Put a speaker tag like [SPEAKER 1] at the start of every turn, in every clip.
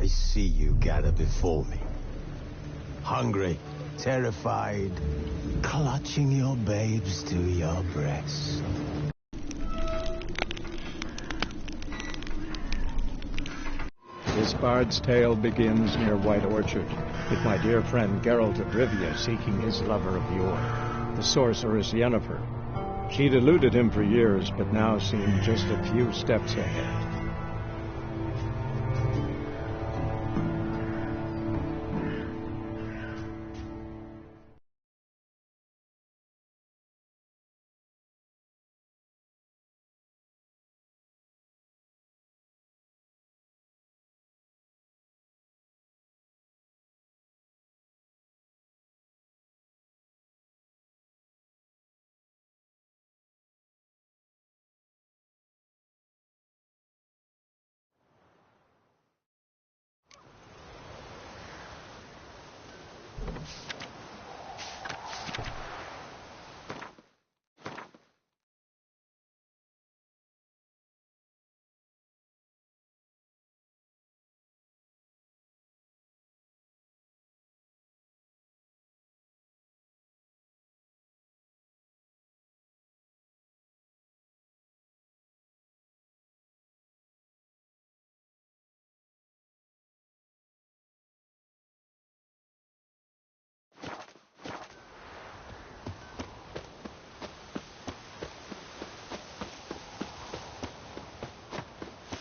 [SPEAKER 1] I see you gather before me. Hungry, terrified, clutching your babes to your breast.
[SPEAKER 2] This bard's tale begins near White Orchard, with my dear friend Geralt of Rivia seeking his lover of yore, the sorceress Yennefer. She'd eluded him for years, but now seemed just a few steps ahead.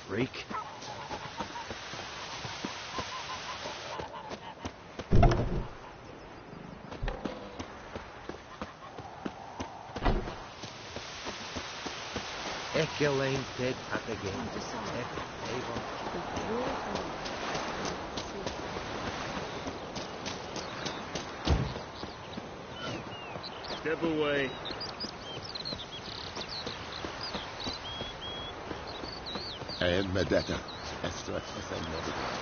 [SPEAKER 1] Freak. Echelane dead at again.
[SPEAKER 3] Step away.
[SPEAKER 4] I am Medetta. That's what I know.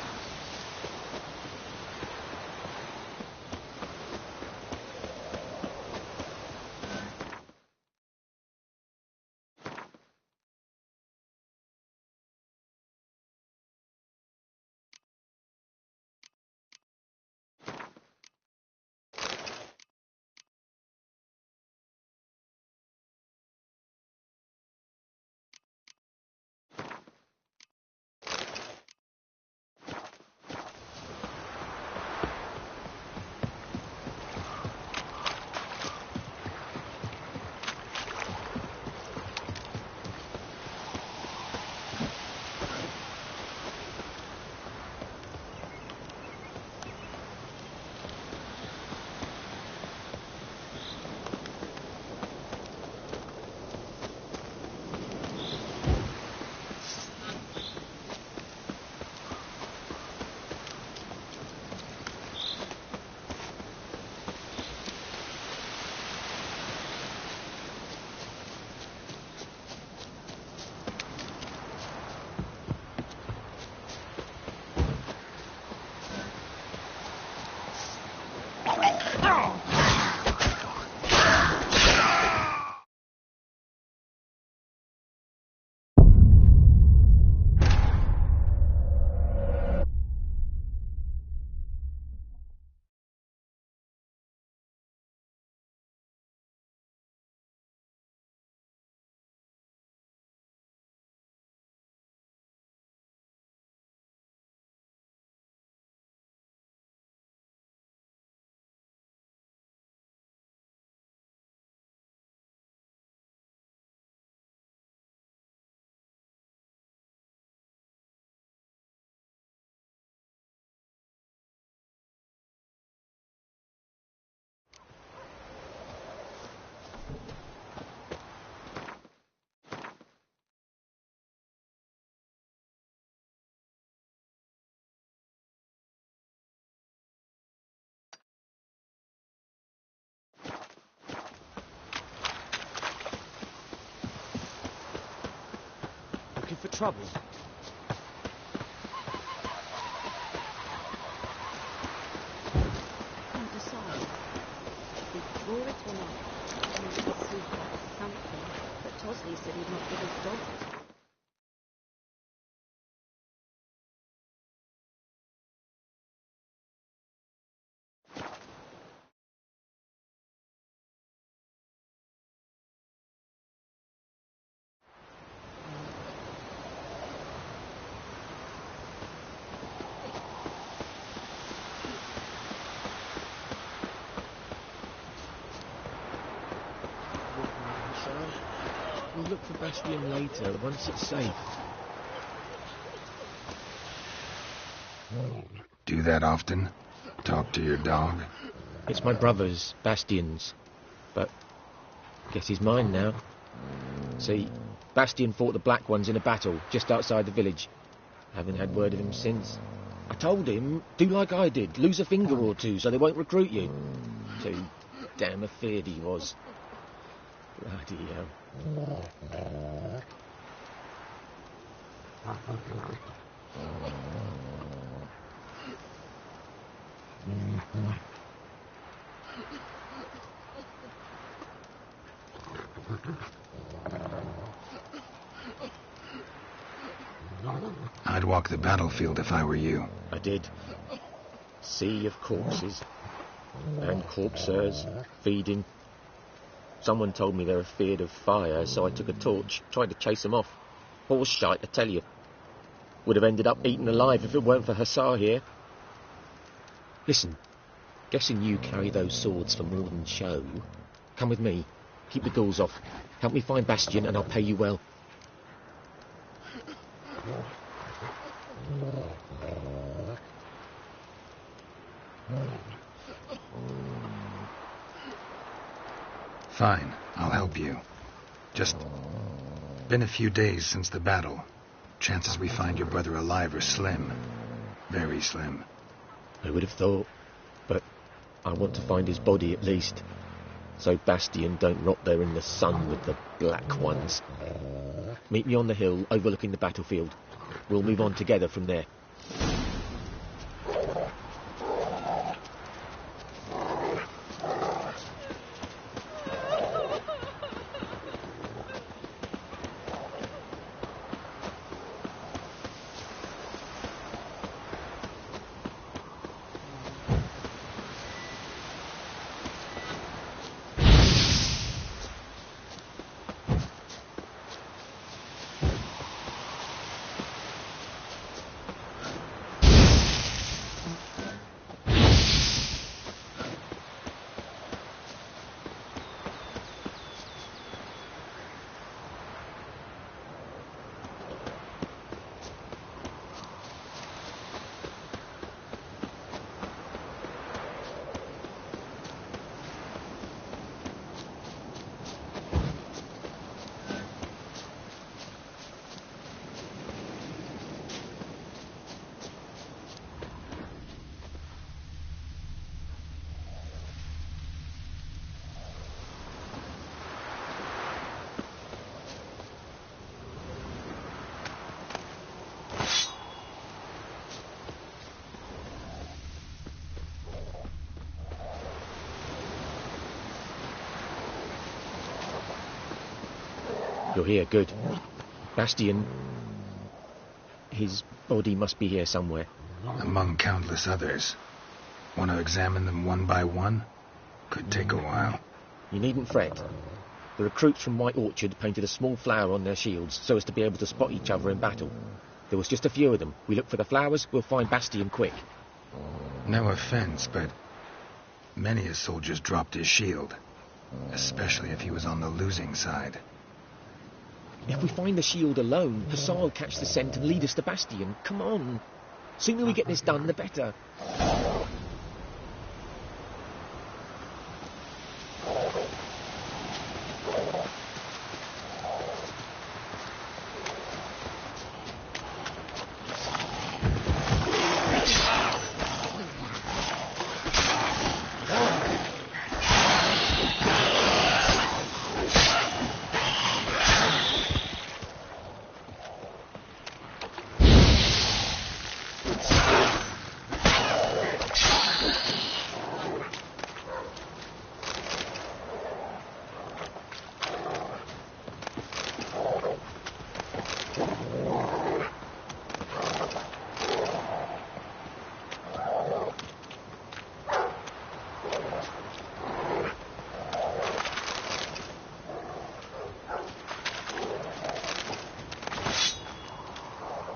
[SPEAKER 1] Looking for trouble?
[SPEAKER 5] Can't decide. Before it or not, I need to see something, but Tosley said he'd not give his dog it.
[SPEAKER 6] We'll look for Bastion later, once it's safe.
[SPEAKER 7] Do that often? Talk to your dog?
[SPEAKER 6] It's my brother's, Bastion's. But guess he's mine now. See, Bastion fought the Black Ones in a battle just outside the village. Haven't had word of him since. I told him, do like I did, lose a finger or two so they won't recruit you. Too damn afeard he was. Bloody hell.
[SPEAKER 7] I'd walk the battlefield if I were you.
[SPEAKER 6] I did. Sea of corpses. And corpsers feeding. Someone told me they were feared of fire, so I took a torch, tried to chase them off. Horse shite, I tell you. Would have ended up eaten alive if it weren't for Hussar here. Listen, guessing you carry those swords for more than show. Come with me. Keep the ghouls off. Help me find Bastion and I'll pay you well.
[SPEAKER 7] Fine, I'll help you. Just been a few days since the battle. Chances we find your brother alive are slim. Very slim.
[SPEAKER 6] I would have thought, but I want to find his body at least, so Bastion don't rot there in the sun with the Black Ones. Meet me on the hill overlooking the battlefield. We'll move on together from there. You're here, good. Bastion, his body must be here somewhere.
[SPEAKER 7] Among countless others. Want to examine them one by one? Could take a while.
[SPEAKER 6] You needn't fret. The recruits from White Orchard painted a small flower on their shields so as to be able to spot each other in battle. There was just a few of them. We look for the flowers, we'll find Bastion quick.
[SPEAKER 7] No offense, but many a soldier's dropped his shield. Especially if he was on the losing side.
[SPEAKER 6] If we find the shield alone, Hussar will catch the scent and lead us to Bastion. Come on. Sooner we get this done, the better.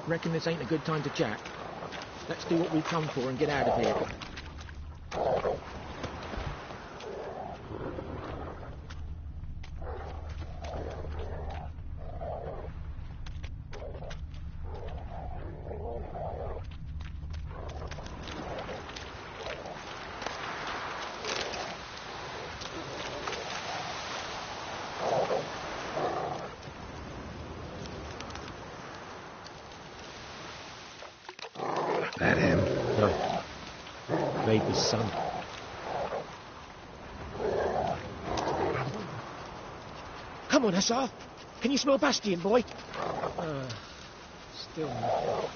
[SPEAKER 6] Reckon this ain't a good time to chat. Let's do what we've come for and get out of here. his son. Come on, Hussar. Can you smell Bastion, boy? Still nothing.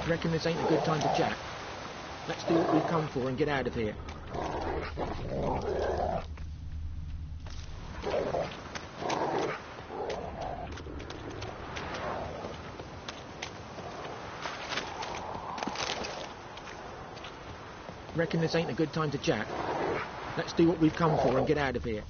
[SPEAKER 6] Reckon this ain't a good time to chat. Let's do what we've come for and get out of here. Reckon this ain't a good time to chat. Let's do what we've come for and get out of here.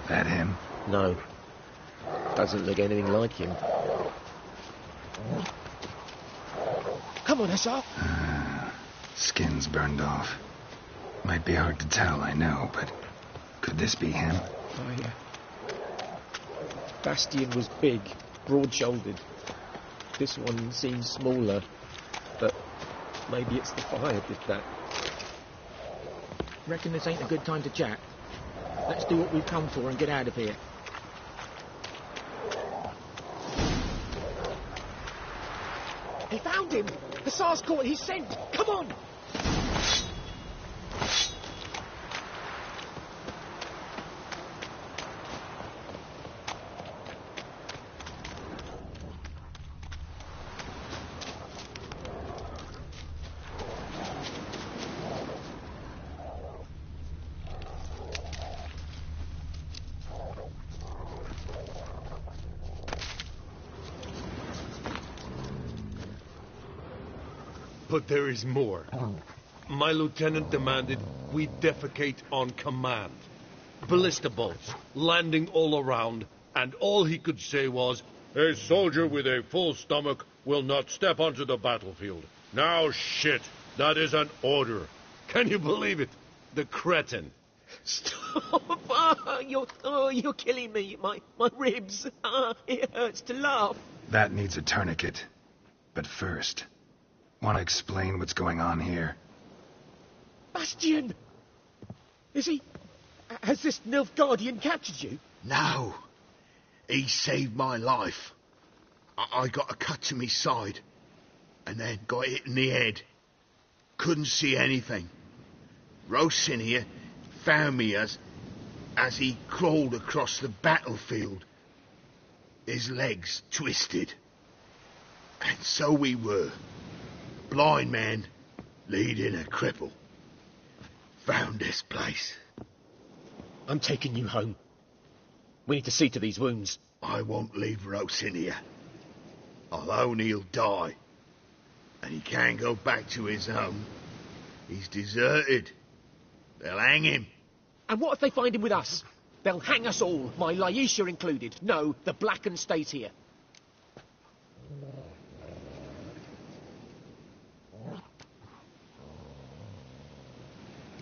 [SPEAKER 7] That him?
[SPEAKER 6] No. Doesn't look anything like him. Come on, Hussar.
[SPEAKER 7] Skin's burned off. Might be hard to tell, I know, but could this be him?
[SPEAKER 6] Oh, yeah. Bastion was big, broad-shouldered. This one seems smaller, but maybe it's the fire did that. Reckon this ain't a good time to chat. Let's do what we've come for and get out of here. He found him! Hussar's caught his scent! Come on!
[SPEAKER 8] But there is more. My lieutenant demanded we defecate on command. Ballista bolts, landing all around, and all he could say was, "A soldier with a full stomach will not step onto the battlefield." Now shit, that is an order. Can you believe it? The cretin.
[SPEAKER 6] Stop! You're killing me. My ribs. It hurts to laugh.
[SPEAKER 7] That needs a tourniquet. But first, want to explain what's going on here?
[SPEAKER 6] Bastion! Is he... Has this Nilfgaardian captured you?
[SPEAKER 4] No. He saved my life. I got a cut to me side, and then got hit in the head. Couldn't see anything. Rosin here found me as he crawled across the battlefield. His legs twisted. And so we were. Blind man leading a cripple. Found this place.
[SPEAKER 6] I'm taking you home. We need to see to these wounds.
[SPEAKER 4] I won't leave Rosin here. I'll own he'll die. And he can't go back to his home. He's deserted. They'll hang him.
[SPEAKER 6] And what if they find him with us? They'll hang us all, my Laisha included. No, the Blacken stays here.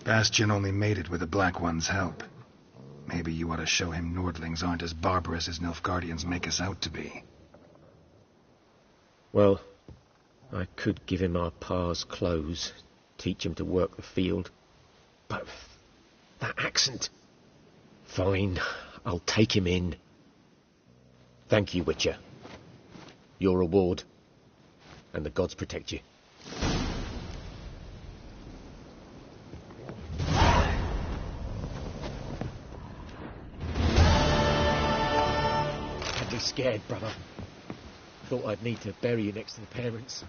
[SPEAKER 7] Bastion only made it with the Black One's help. Maybe you ought to show him Nordlings aren't as barbarous as Nilfgaardians make us out to be.
[SPEAKER 6] Well, I could give him our pa's clothes, teach him to work the field. But that accent... Fine, I'll take him in. Thank you, Witcher. Your reward. And the gods protect you. I'd be scared, brother. Thought I'd need to bury you next to the parents.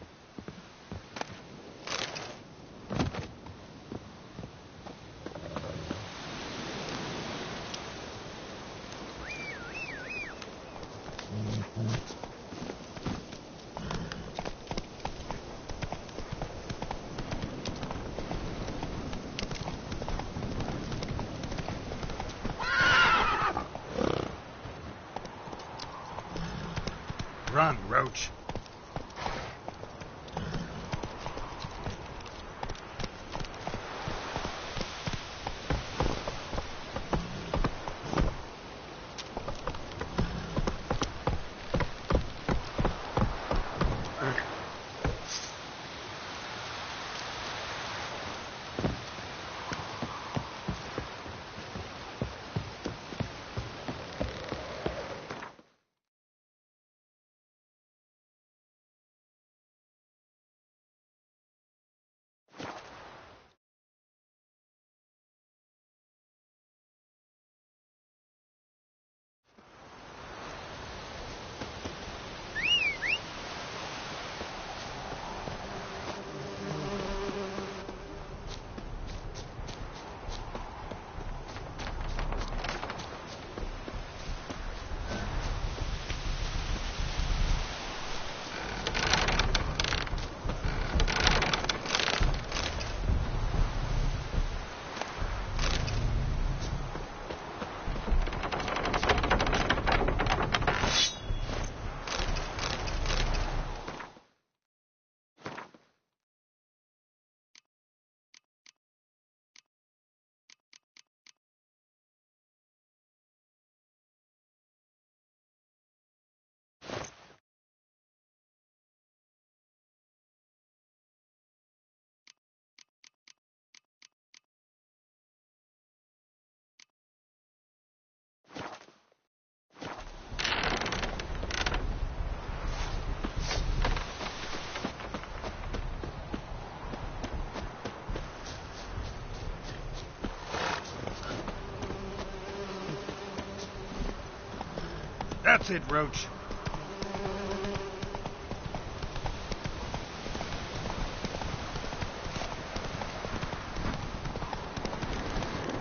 [SPEAKER 9] That's it, Roach.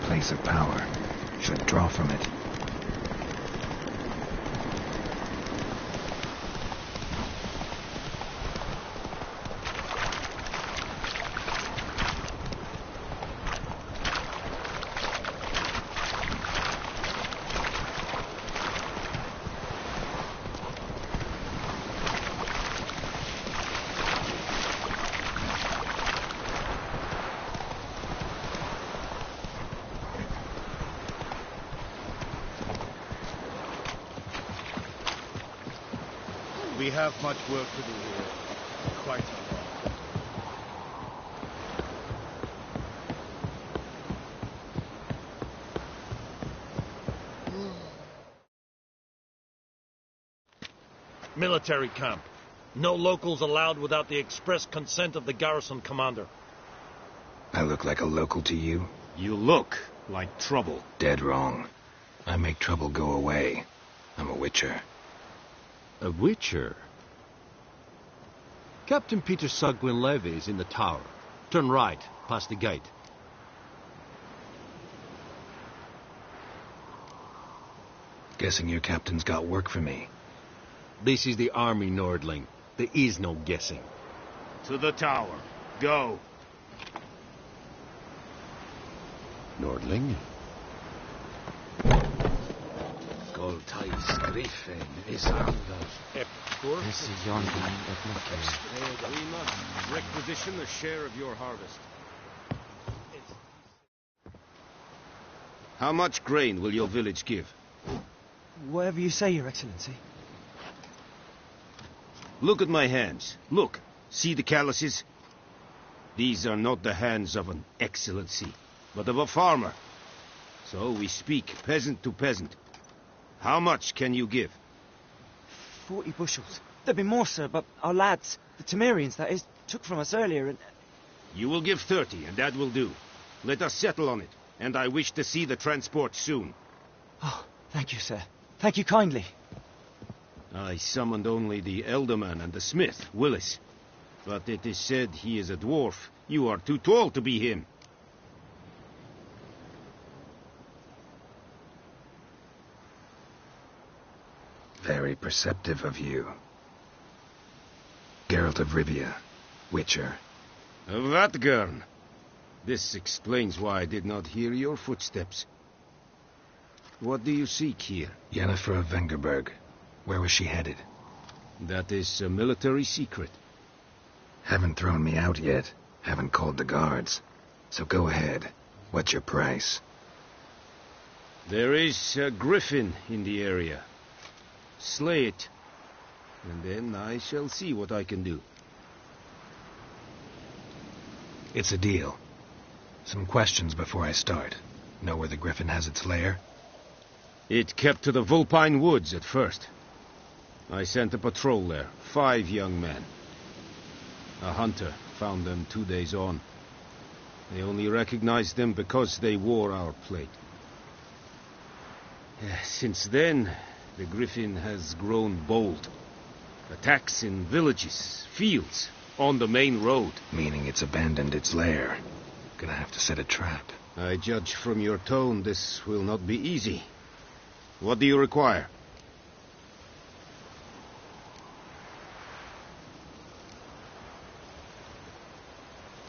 [SPEAKER 7] Place of power. Should draw from it.
[SPEAKER 9] We have much work to do here. Quite a lot.
[SPEAKER 8] Military camp. No locals allowed without the express consent of the garrison commander.
[SPEAKER 7] I look like a local to you?
[SPEAKER 9] You look like trouble.
[SPEAKER 7] Dead wrong. I make trouble go away. I'm a witcher.
[SPEAKER 10] A witcher? Captain Peter Sugwin Levy is in the tower. Turn right, past the gate.
[SPEAKER 7] Guessing your captain's got work for me.
[SPEAKER 10] This is the army, Nordling. There is no guessing.
[SPEAKER 9] To the tower. Go.
[SPEAKER 10] Nordling?
[SPEAKER 1] Goltais Griffin is under.
[SPEAKER 9] We must requisition a share of your harvest. How much grain will your village give?
[SPEAKER 11] Whatever you say, Your Excellency.
[SPEAKER 9] Look at my hands. Look. See the calluses? These are not the hands of an excellency, but of a farmer. So we speak peasant to peasant. How much can you give?
[SPEAKER 11] 40 bushels. There'd be more, sir, but our lads, the Temerians, that is, took from us earlier and...
[SPEAKER 9] You will give 30, and that will do. Let us settle on it, and I wish to see the transport soon.
[SPEAKER 11] Oh, thank you, sir. Thank you kindly.
[SPEAKER 9] I summoned only the elderman and the smith, Willis. But it is said he is a dwarf. You are too tall to be him.
[SPEAKER 7] Very perceptive of you. Geralt of Rivia, Witcher.
[SPEAKER 9] Vatgern. This explains why I did not hear your footsteps. What do you seek here?
[SPEAKER 7] Yennefer of Vengerberg. Where was she headed?
[SPEAKER 9] That is a military secret.
[SPEAKER 7] Haven't thrown me out yet. Haven't called the guards. So go ahead. What's your price?
[SPEAKER 9] There is a griffin in the area. Slay it, and then I shall see what I can do.
[SPEAKER 7] It's a deal. Some questions before I start. Know where the griffin has its lair?
[SPEAKER 9] It kept to the Vulpine Woods at first. I sent a patrol there, 5 young men. A hunter found them 2 days on. They only recognized them because they wore our plate. Since then, the griffin has grown bold. Attacks in villages, fields, on the main road.
[SPEAKER 7] Meaning it's abandoned its lair. Gonna have to set a trap.
[SPEAKER 9] I judge from your tone this will not be easy. What do you require?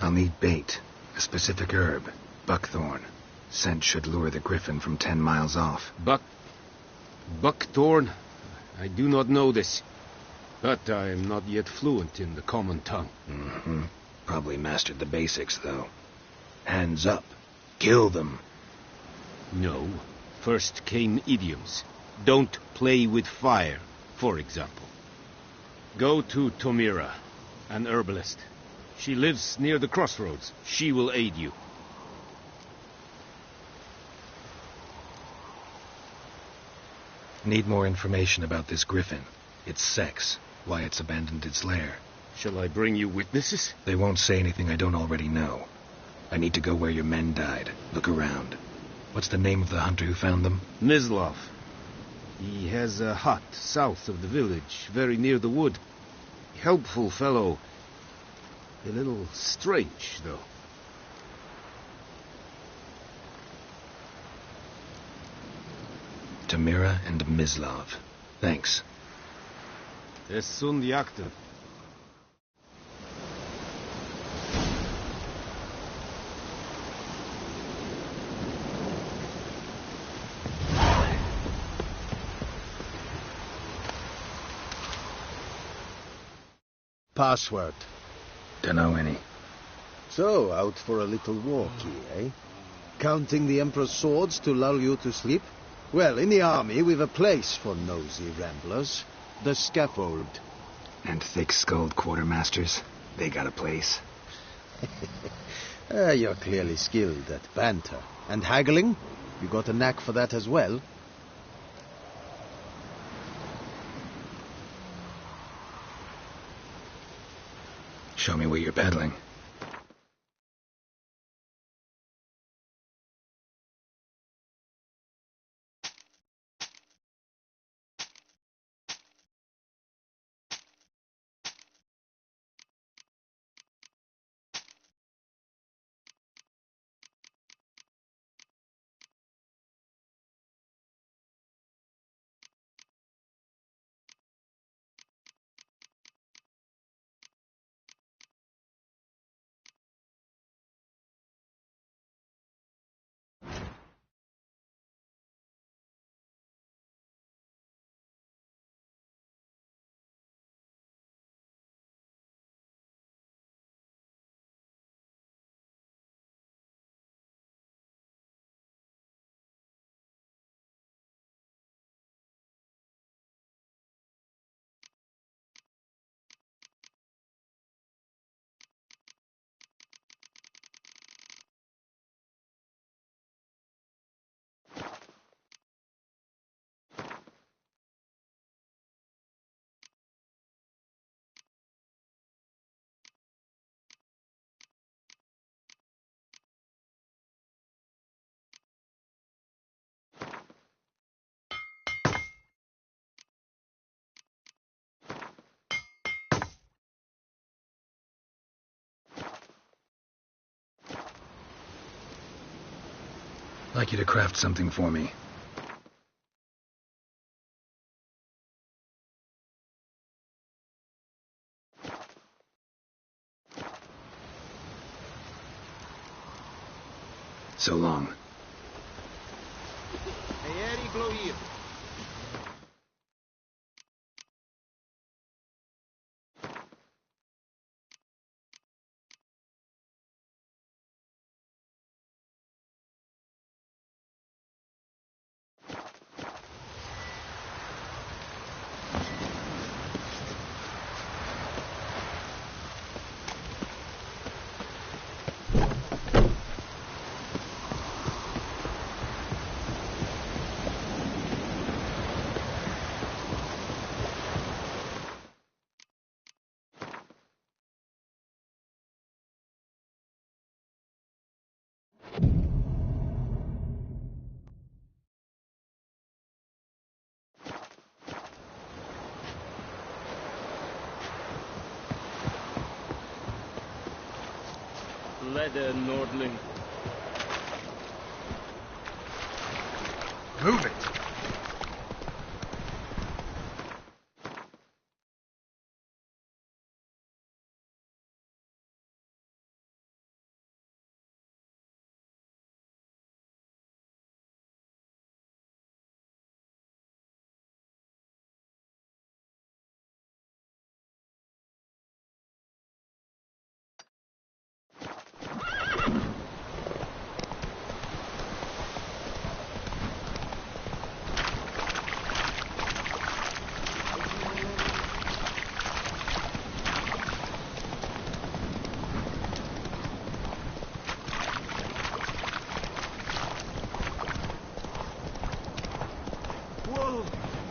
[SPEAKER 7] I'll need bait. A specific herb. Buckthorn. Scent should lure the griffin from 10 miles off.
[SPEAKER 9] Buckthorn? I do not know this. But I am not yet fluent in the common tongue.
[SPEAKER 7] Mm-hmm. Probably mastered the basics, though. Hands up. Kill them.
[SPEAKER 9] No. First came idioms. Don't play with fire, for example. Go to Tomira, an herbalist. She lives near the crossroads. She will aid you.
[SPEAKER 7] Need more information about this griffin. Its sex. Why it's abandoned its lair.
[SPEAKER 9] Shall I bring you witnesses?
[SPEAKER 7] They won't say anything I don't already know. I need to go where your men died. Look around. What's the name of the hunter who found them?
[SPEAKER 9] Mislov. He has a hut south of the village, very near the wood. Helpful fellow. A little strange, though.
[SPEAKER 7] Tamira and Mislav. Thanks.
[SPEAKER 9] Es sunt jagte.
[SPEAKER 1] Password.
[SPEAKER 7] Dunno any.
[SPEAKER 1] So, out for a little walkie, eh? Counting the Emperor's swords to lull you to sleep? Well, in the army, we've a place for nosy ramblers. The scaffold.
[SPEAKER 7] And thick-skulled quartermasters. They got a place.
[SPEAKER 1] You're clearly skilled at banter. And haggling? You got a knack for that as well?
[SPEAKER 7] Show me what you're peddling. I'd like you to craft something for me. So long.
[SPEAKER 3] Leather, Nordling.
[SPEAKER 7] Move it!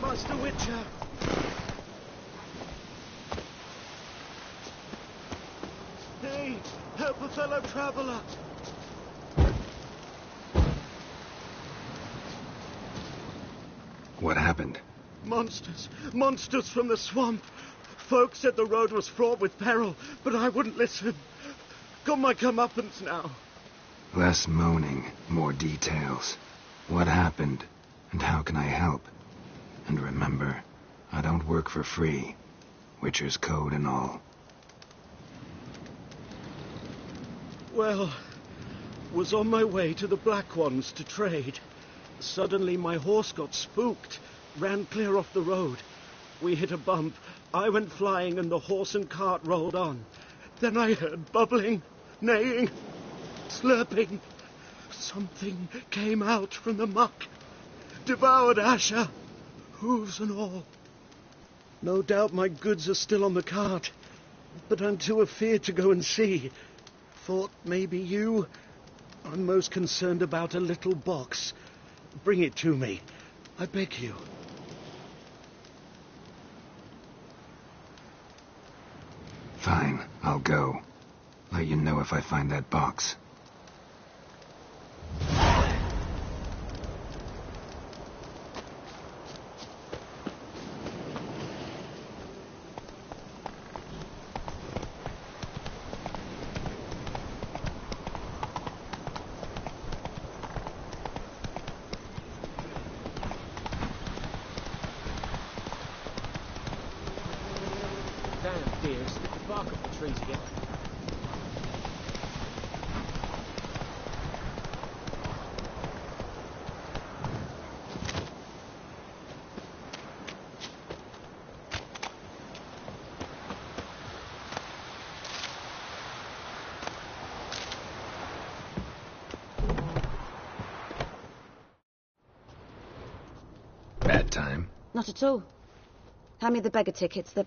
[SPEAKER 11] Master Witcher! Hey, help a fellow traveler!
[SPEAKER 7] What happened?
[SPEAKER 1] Monsters! Monsters from the swamp! Folks said the road was fraught with peril, but I wouldn't listen. Got my comeuppance now.
[SPEAKER 7] Less moaning, more details. What happened, and how can I help? And remember, I don't work for free. Witcher's code and all.
[SPEAKER 1] Well, was on my way to the Black Ones to trade. Suddenly my horse got spooked, ran clear off the road. We hit a bump. I went flying and the horse and cart rolled on. Then I heard bubbling, neighing, slurping. Something came out from the muck. Devoured Asher, hooves and all. No doubt my goods are still on the cart, but I'm too afeard to go and see. Thought maybe you... I'm most concerned about a little box. Bring it to me, I beg you.
[SPEAKER 7] Fine, I'll go. Let you know if I find that box.
[SPEAKER 6] Damn deers, bark up the trees again.
[SPEAKER 7] Bad time?
[SPEAKER 5] Not at all. Hand me the beggar tickets, the...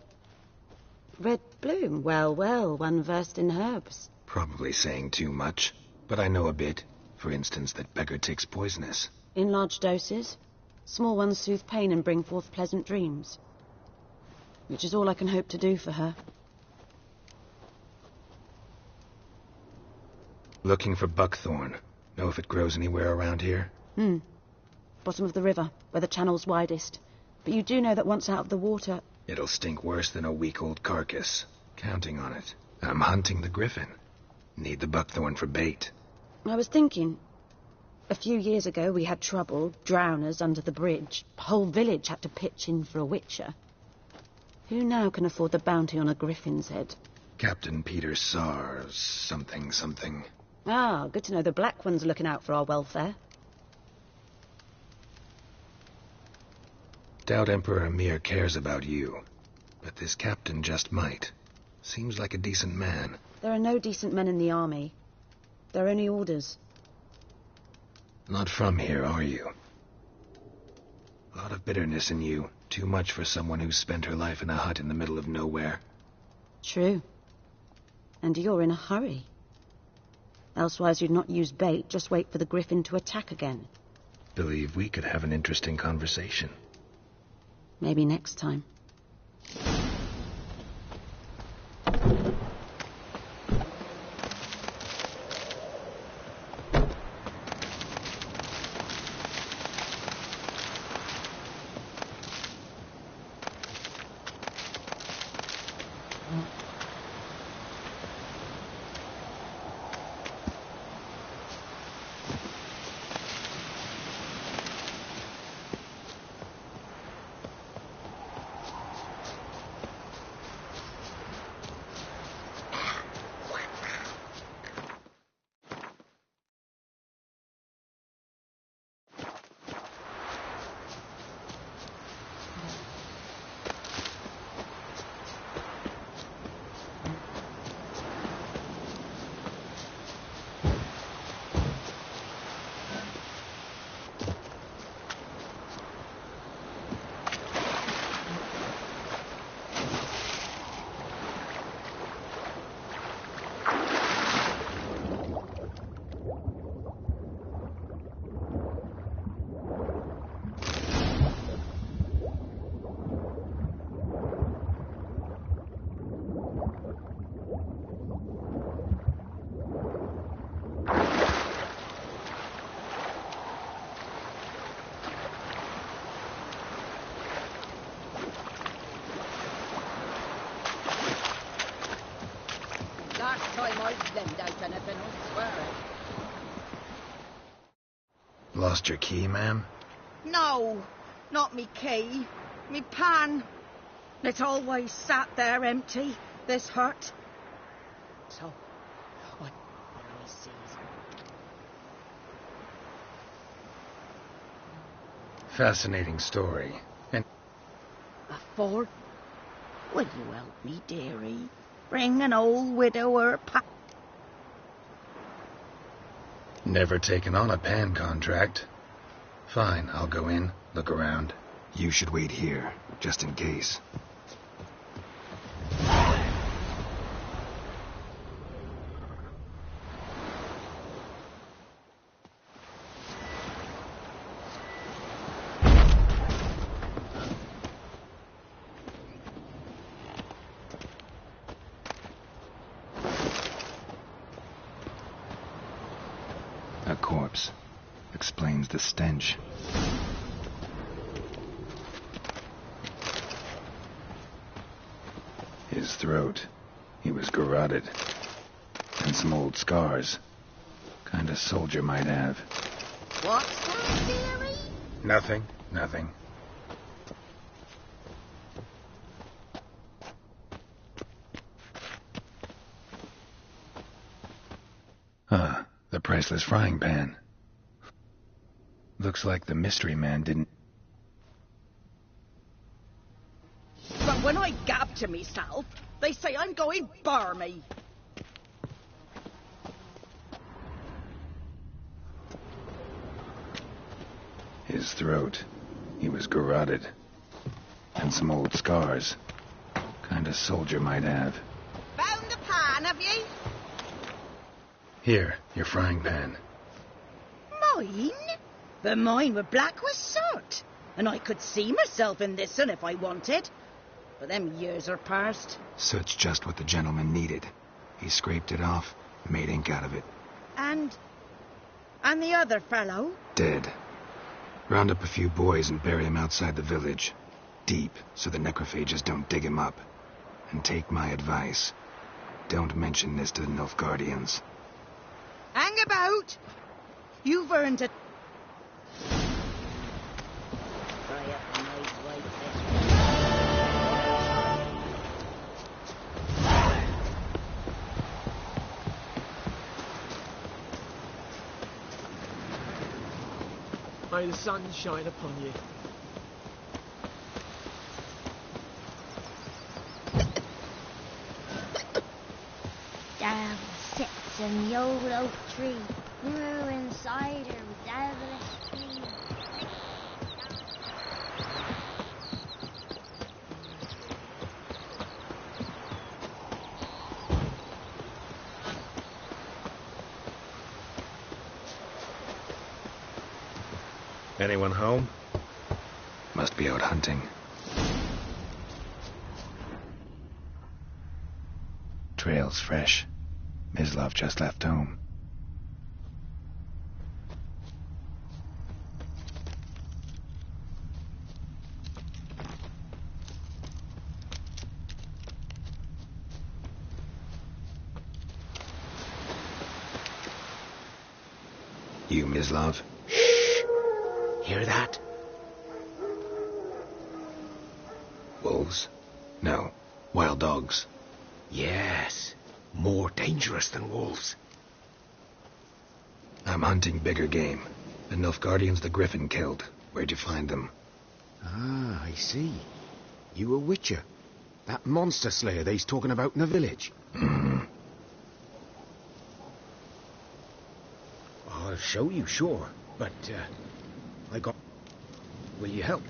[SPEAKER 5] Red bloom. Well, well, one versed in herbs.
[SPEAKER 7] Probably saying too much, but I know a bit. For instance, that beggar tick's poisonous.
[SPEAKER 5] In large doses. Small ones soothe pain and bring forth pleasant dreams. Which is all I can hope to do for her.
[SPEAKER 7] Looking for buckthorn. Know if it grows anywhere around here?
[SPEAKER 5] Bottom of the river, where the channel's widest. But you do know that once out of the water...
[SPEAKER 7] It'll stink worse than a week-old carcass. Counting on it. I'm hunting the griffin. Need the buckthorn for bait.
[SPEAKER 5] I was thinking... A few years ago we had trouble, drowners under the bridge. The whole village had to pitch in for a witcher. Who now can afford the bounty on a griffin's head?
[SPEAKER 7] Captain Peter Sars, something.
[SPEAKER 5] Ah, good to know the Black Ones are looking out for our welfare.
[SPEAKER 7] Doubt Emperor Emir cares about you. But this captain just might. Seems like a decent man.
[SPEAKER 5] There are no decent men in the army. They're only orders.
[SPEAKER 7] Not from here, are you? A lot of bitterness in you. Too much for someone who's spent her life in a hut in the middle of nowhere.
[SPEAKER 5] True. And you're in a hurry. Elsewise you'd not use bait, just wait for the griffin to attack again.
[SPEAKER 7] Believe we could have an interesting conversation.
[SPEAKER 5] Maybe next time.
[SPEAKER 12] I lend out anything, I swear it.
[SPEAKER 7] Lost your key, ma'am?
[SPEAKER 12] No, not me key. Me pan. It always sat there empty, this hut. So, I sees.
[SPEAKER 7] Fascinating story. And
[SPEAKER 12] Afford? Will you help me, dearie? Bring an old widower
[SPEAKER 7] never taken on a pan contract. Fine, I'll go in, look around. You should wait here, just in case. A corpse. Explains the stench. His throat. He was garroted. And some old scars. Kind of soldier might have.
[SPEAKER 12] What's that, dearie?
[SPEAKER 7] Nothing. The priceless frying pan. Looks like the mystery man didn't...
[SPEAKER 12] But when I gab to myself, they say I'm going barmy.
[SPEAKER 7] His throat. He was garroted. And some old scars. Kind of soldier might have.
[SPEAKER 12] Found the pan, have ye?
[SPEAKER 7] Here, your frying pan.
[SPEAKER 12] Mine? But mine were black with soot. And I could see myself in this one if I wanted. But them years are past.
[SPEAKER 7] Soot's just what the gentleman needed. He scraped it off, made ink out of it.
[SPEAKER 12] And the other fellow?
[SPEAKER 7] Dead. Round up a few boys and bury him outside the village. Deep, so the necrophages don't dig him up. And take my advice. Don't mention this to the Nilfgaardians.
[SPEAKER 12] Hang about! You've earned it. Try up a nice white fish.
[SPEAKER 6] May the sun shine upon you.
[SPEAKER 13] Down sits in the old oak tree, grew inside her with devilish speed.
[SPEAKER 9] Anyone home?
[SPEAKER 7] Must be out hunting. Trail's fresh. Mislav just left home. You, Mislav?
[SPEAKER 9] Hear that?
[SPEAKER 7] Wolves? No. Wild dogs.
[SPEAKER 9] Yes. More dangerous than wolves.
[SPEAKER 7] I'm hunting bigger game. The Nilfgaardians the Griffin killed. Where'd you find them?
[SPEAKER 9] Ah, I see. You a witcher. That monster slayer they's talking about in the village.
[SPEAKER 7] Mm-hmm.
[SPEAKER 9] I'll show you, sure. But, I got... Will you help?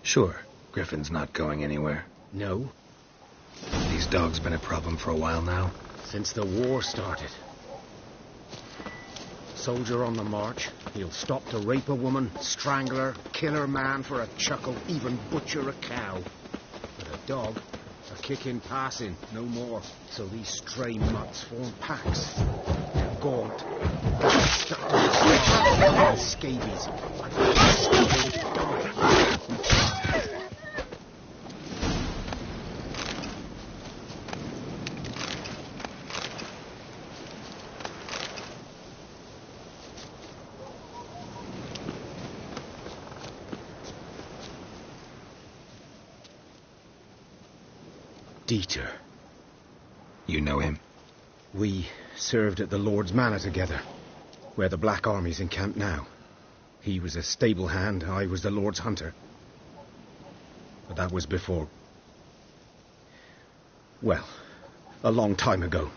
[SPEAKER 7] Sure. Griffin's not going anywhere.
[SPEAKER 9] No.
[SPEAKER 7] These dogs been a problem for a while now?
[SPEAKER 9] Since the war started. Soldier on the march, he'll stop to rape a woman, strangle her, kill her man for a chuckle, even butcher a cow. But a dog, a kick in passing, no more. So these stray mutts form packs. They're gaunt. Stuck to the scabies. Dieter.
[SPEAKER 7] You know him?
[SPEAKER 9] We served at the Lord's Manor together, where the Black Army's encamped now. He was a stable hand, I was the Lord's hunter. But that was before... well, a long time ago.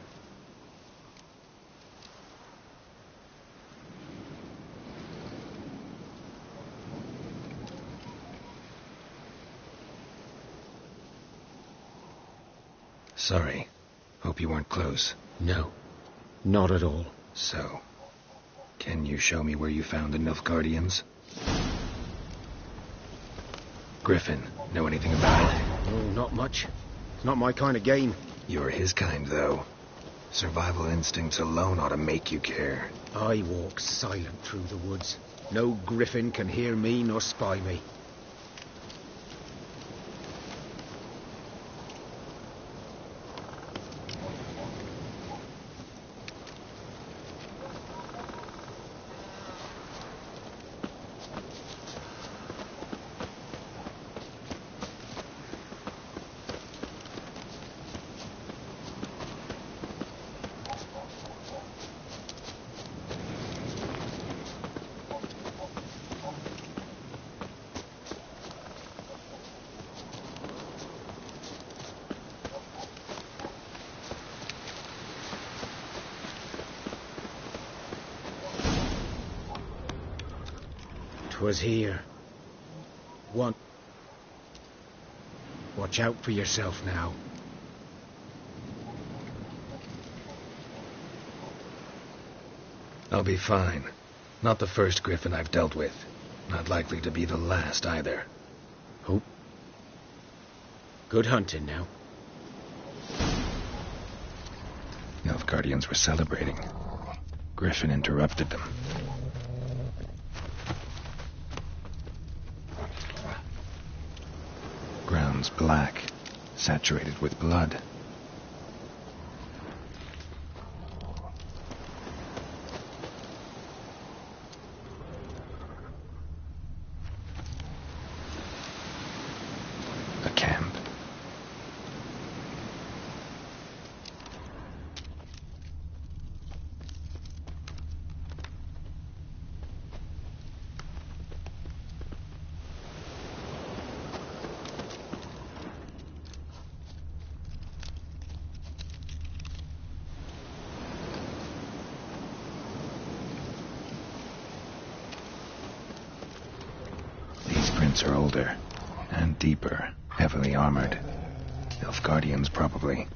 [SPEAKER 7] Sorry. Hope you weren't close.
[SPEAKER 9] No, not at all.
[SPEAKER 7] So, can you show me where you found the Nilfgaardians? Griffin, know anything about it?
[SPEAKER 9] Oh, not much. It's not my kind of game.
[SPEAKER 7] You're his kind, though. Survival instincts alone ought to make you care.
[SPEAKER 9] I walk silent through the woods. No griffin can hear me nor spy me. Was here. One. Watch out for yourself now.
[SPEAKER 7] I'll be fine. Not the first griffin I've dealt with. Not likely to be the last either.
[SPEAKER 9] Hope. Good hunting now.
[SPEAKER 7] Nilfgaardians were celebrating. Griffin interrupted them. Ground's black, saturated with blood. A camp. Are older and deeper, heavily armored. Nilfgaardians, probably.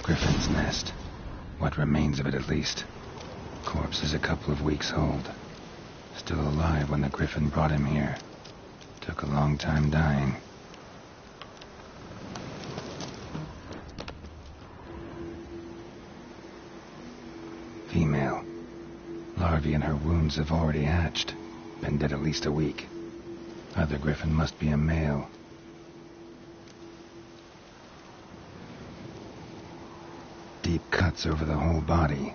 [SPEAKER 7] Griffin's nest. What remains of it, at least. Corpse is a couple of weeks old. Still alive when the griffin brought him here. Took a long time dying. Female. Larvae in her wounds have already hatched. Been dead at least a week. Other griffin must be a male. Deep cuts over the whole body.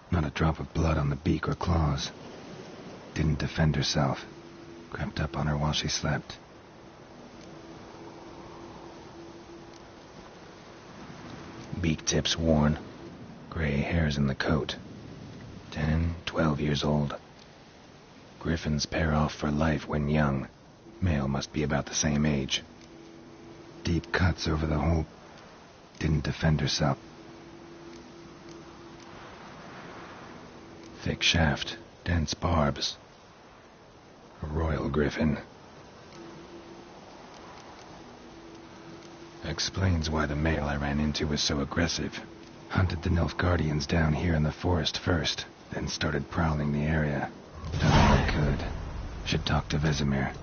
[SPEAKER 7] Not a drop of blood on the beak or claws. Didn't defend herself. Crept up on her while she slept. Beak tips worn. Gray hairs in the coat. 10, 12 years old. Griffins pair off for life when young. Male must be about the same age. Deep cuts over the whole... Didn't defend herself. Thick shaft, dense barbs. A royal griffin. Explains why the male I ran into was so aggressive. Hunted the Nilfgaardians down here in the forest first, then started prowling the area. Done all I could. Should talk to Vesemir.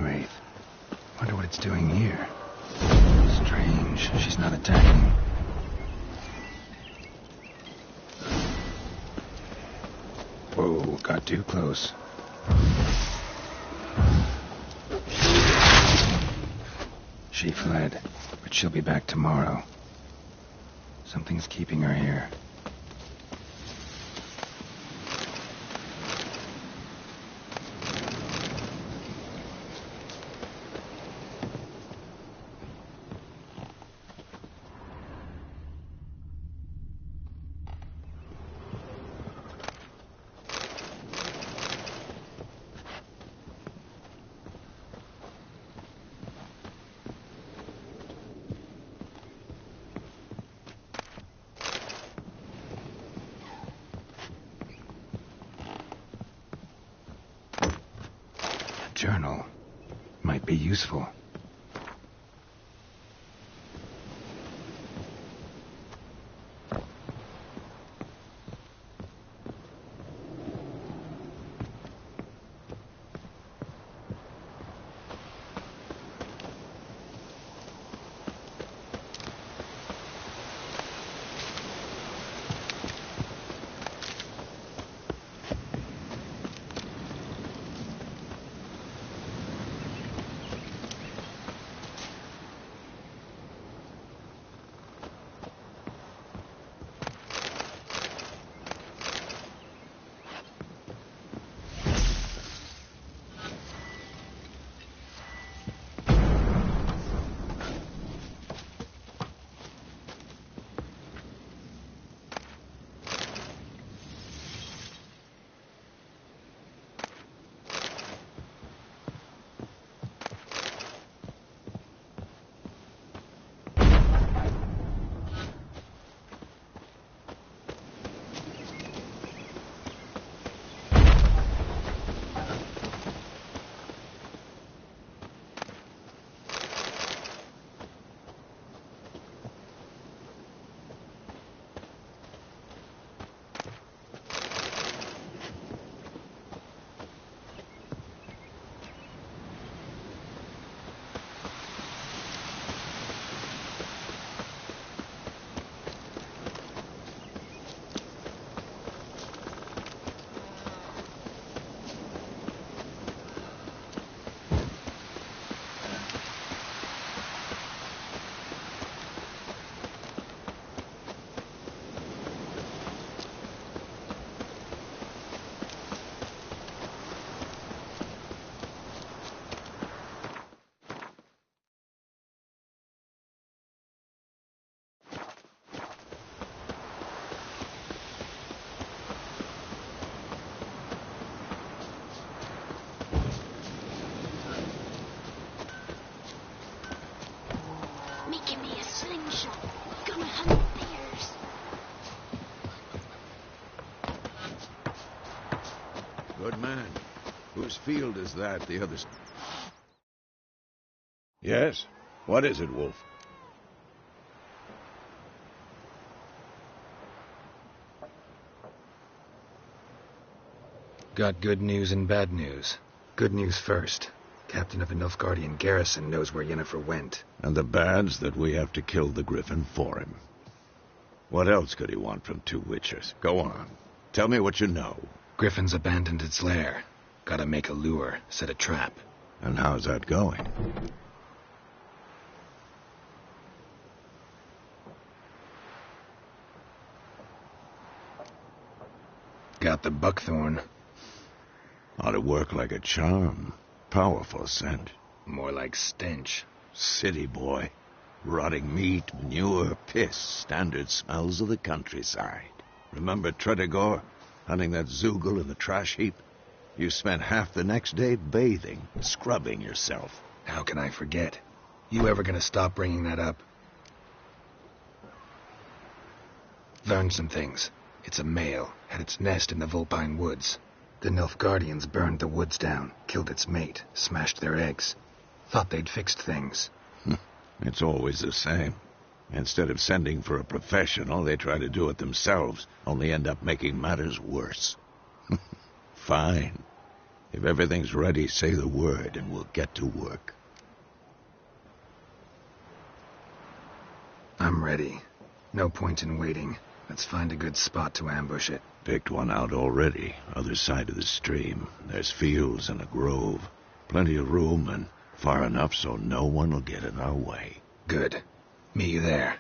[SPEAKER 7] Wraith. Wonder what it's doing here. Strange, she's not attacking. Whoa, got too close. She fled, but she'll be back tomorrow. Something's keeping her here. Journal might be useful.
[SPEAKER 14] Good man. Whose field is that, the others? Yes? What is it, Wolf?
[SPEAKER 7] Got good news and bad news. Good news first. Captain of the Nilfgaardian garrison knows where Yennefer went.
[SPEAKER 14] And the bad's that we have to kill the Griffin for him. What else could he want from two witchers? Go on. Tell me what you know.
[SPEAKER 7] Griffin's abandoned its lair. Gotta make a lure, set a trap.
[SPEAKER 14] And how's that going?
[SPEAKER 7] Got the buckthorn.
[SPEAKER 14] Ought to work like a charm. Powerful scent.
[SPEAKER 7] More like stench.
[SPEAKER 14] City boy. Rotting meat, manure, piss. Standard smells of the countryside. Remember Tredegor? Hunting that Zoogle in the trash heap? You spent half the next day bathing, scrubbing yourself.
[SPEAKER 7] How can I forget? You ever gonna stop bringing that up? Learned some things. It's a male, had its nest in the Vulpine Woods. The Nilfgaardians burned the woods down, killed its mate, smashed their eggs. Thought they'd fixed things.
[SPEAKER 14] It's always the same. Instead of sending for a professional, they try to do it themselves, only end up making matters worse. Fine. If everything's ready, say the word and we'll get to work.
[SPEAKER 7] I'm ready. No point in waiting. Let's find a good spot to ambush it.
[SPEAKER 14] Picked one out already, other side of the stream. There's fields and a grove. Plenty of room and far enough so no one will get in our way.
[SPEAKER 7] Good. Meet you there.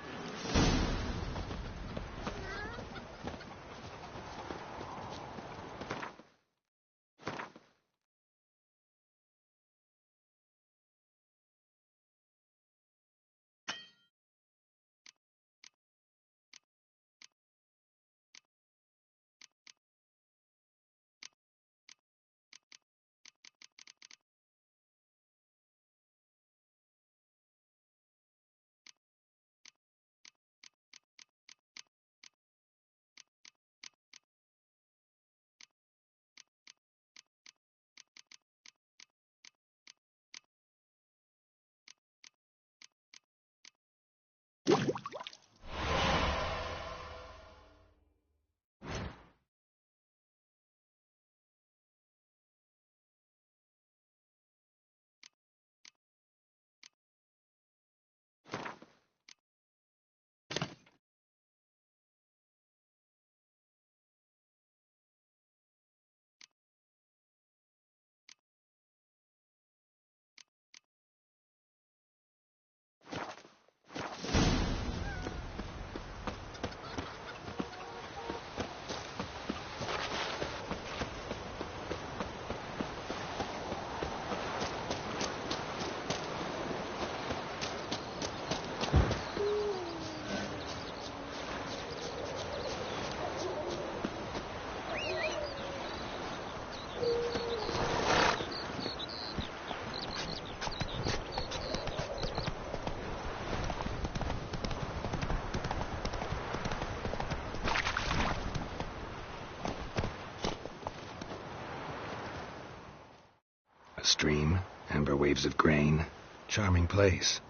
[SPEAKER 7] Stream, amber waves of grain. Charming place.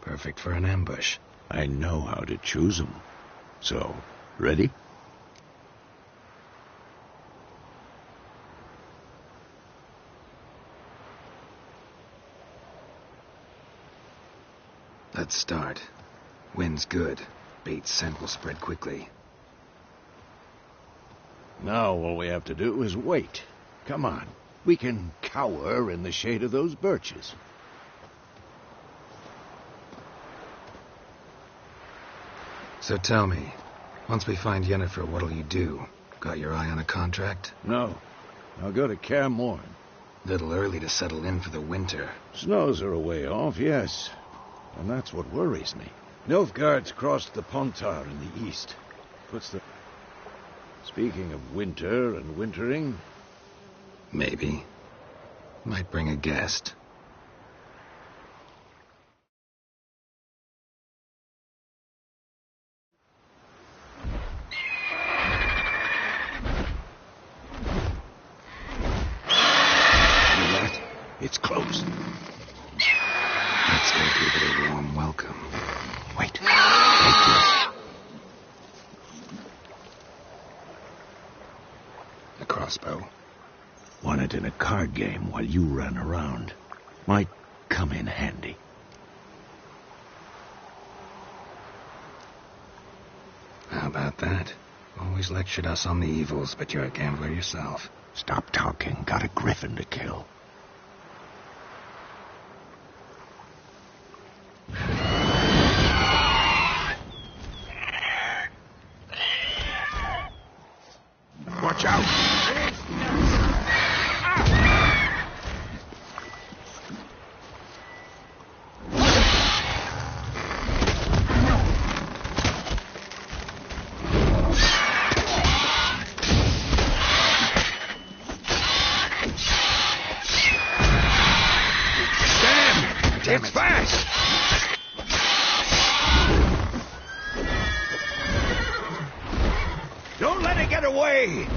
[SPEAKER 7] Perfect for an ambush.
[SPEAKER 14] I know how to choose 'em. So, ready?
[SPEAKER 7] Let's start. Wind's good. Bait's scent will spread quickly.
[SPEAKER 14] Now all we have to do is wait. Come on. We can cower in the shade of those birches.
[SPEAKER 7] So tell me, once we find Yennefer, what'll you do? Got your eye on a contract?
[SPEAKER 14] No. I'll go to Kaer Morhen.
[SPEAKER 7] Little early to settle in for the winter.
[SPEAKER 14] Snows are a way off, yes. And that's what worries me. Nilfgaard's crossed the Pontar in the east. Speaking of winter and wintering...
[SPEAKER 7] Maybe. Might bring a guest.
[SPEAKER 14] It's close.
[SPEAKER 7] Let's go give it a warm welcome.
[SPEAKER 14] Wait.
[SPEAKER 7] A crossbow.
[SPEAKER 14] Won it in a card game while you ran around. Might come in handy.
[SPEAKER 7] How about that? Always lectured us on the evils, but you're a gambler yourself.
[SPEAKER 14] Stop talking. Got a griffin to kill. Watch out! Damn, it's fast! Don't let it get away!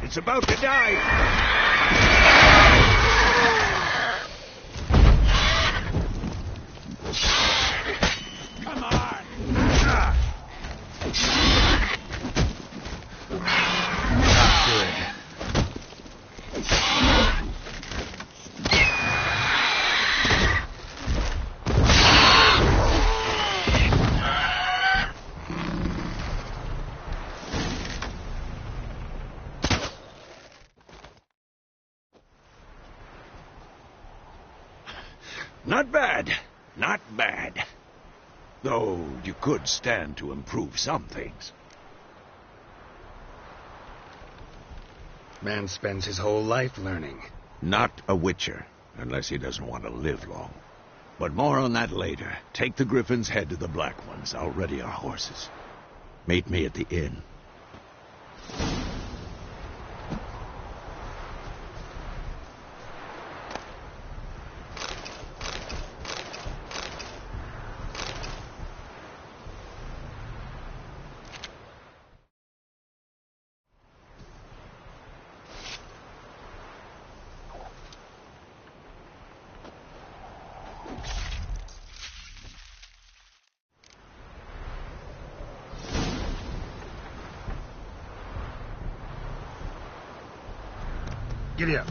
[SPEAKER 14] It's about to die. Come on. Good. Not bad. Not bad. Though you could stand to improve some things.
[SPEAKER 7] Man spends his whole life learning.
[SPEAKER 14] Not a witcher, unless he doesn't want to live long. But more on that later. Take the Griffin's head to the Black Ones. I'll ready our horses. Meet me at the inn.
[SPEAKER 7] Giddy up.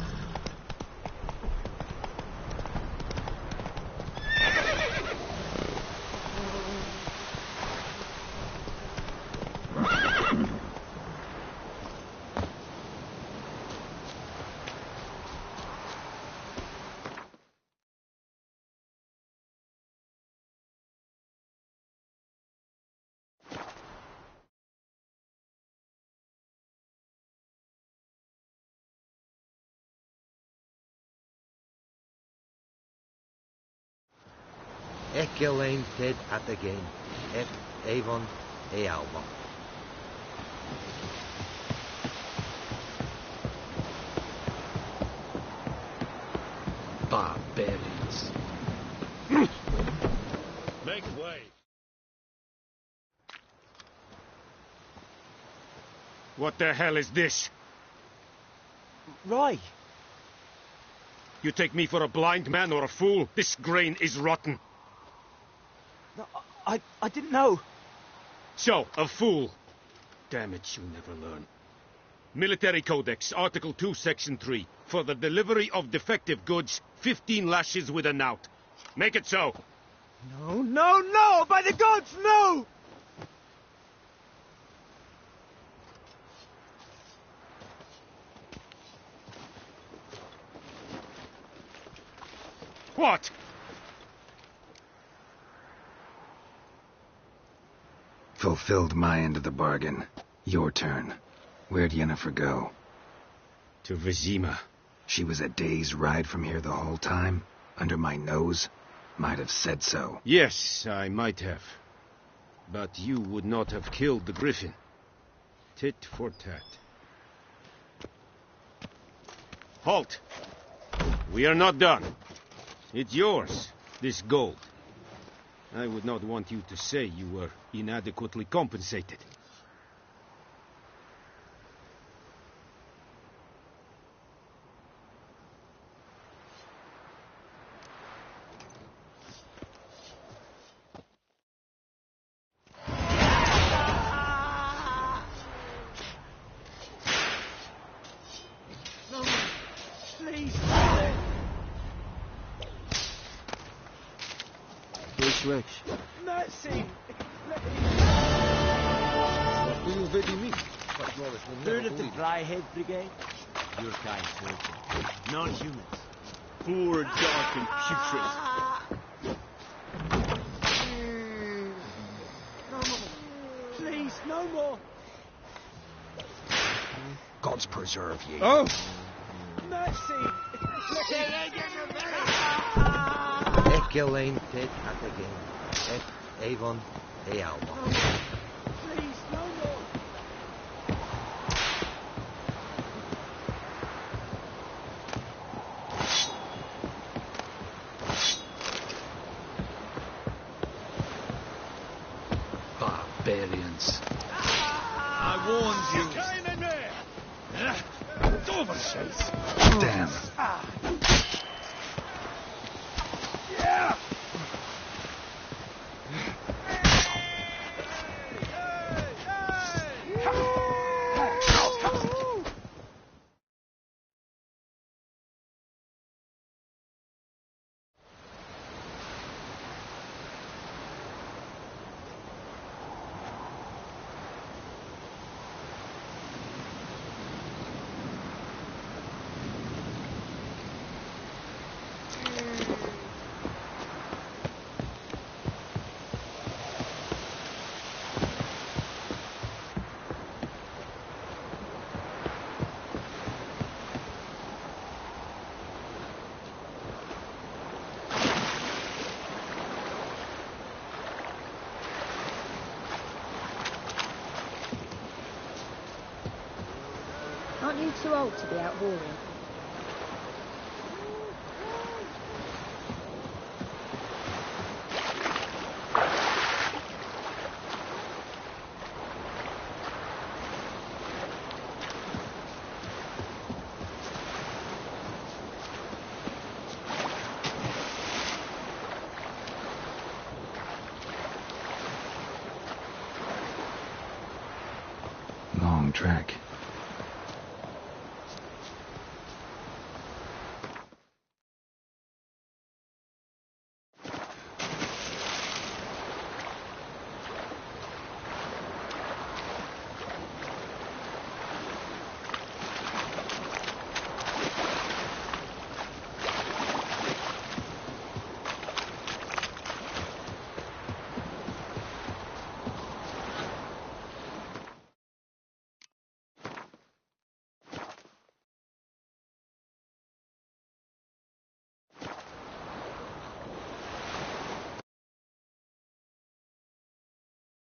[SPEAKER 15] Ecelain ted at again, et avon e alba.
[SPEAKER 3] Barbarians.
[SPEAKER 8] Make way.
[SPEAKER 9] What the hell is this?
[SPEAKER 11] Rye.
[SPEAKER 9] You take me for a blind man or a fool? This grain is rotten.
[SPEAKER 11] No, I didn't know.
[SPEAKER 9] So, a fool. Damn it, you never learn. Military Codex, Article 2, Section 3. For the delivery of defective goods, 15 lashes with a knout. Make it so.
[SPEAKER 11] No, no, no! By the gods, no!
[SPEAKER 9] What?
[SPEAKER 7] Fulfilled my end of the bargain. Your turn. Where'd Yennefer go?
[SPEAKER 9] To Vizima.
[SPEAKER 7] She was a day's ride from here the whole time? Under my nose? Might have said so.
[SPEAKER 9] Yes, I might have. But you would not have killed the griffin. Tit for tat. Halt! We are not done. It's yours, this gold. I would not want you to say you were inadequately compensated.
[SPEAKER 11] Mercy! Heard of the Dryhead Brigade? Your kind soldier. Non-humans.
[SPEAKER 3] Poor, dark, and putrid.
[SPEAKER 11] No more. Please, no more.
[SPEAKER 7] Gods preserve ye.
[SPEAKER 11] Oh! Mercy!
[SPEAKER 15] Ekelain ted at again. Ek Avon Ealma.
[SPEAKER 11] Please, no more.
[SPEAKER 3] Barbarians.
[SPEAKER 11] I warned you.
[SPEAKER 7] Damn.
[SPEAKER 5] Aren't you too old to be out warring?
[SPEAKER 7] Long trek.